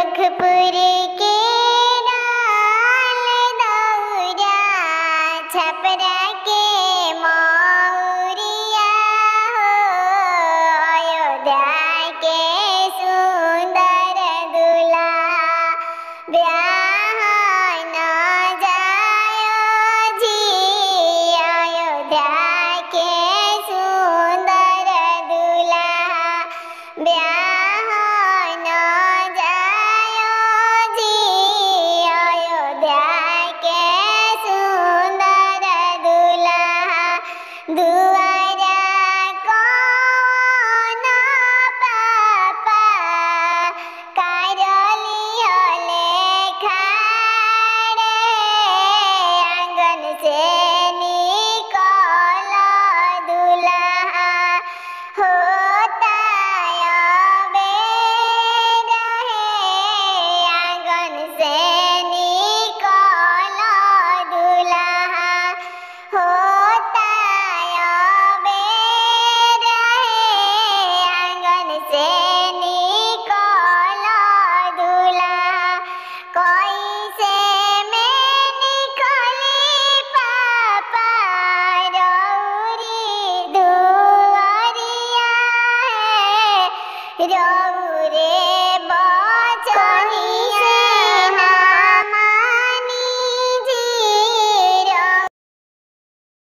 गोरखपुर के डाल दौरा छपरा के मौरिया हो अयोध्या के सुंदर दूल्हा ब्याह न जायो जी अयोध्या के सुंदर दूल्हा ब्याह न जायो जी अयोध्या के सुंदर दूल्हा दुआरा कौन पापा कारली होले खाड़े आंगन से निकल दूल्हा होता अबेर है आंगन से निकल दूल्हा होता अबेर है आंगन से निकल दूल्हा कैसे में निकली पापा रौरी दुआरिया है रौरे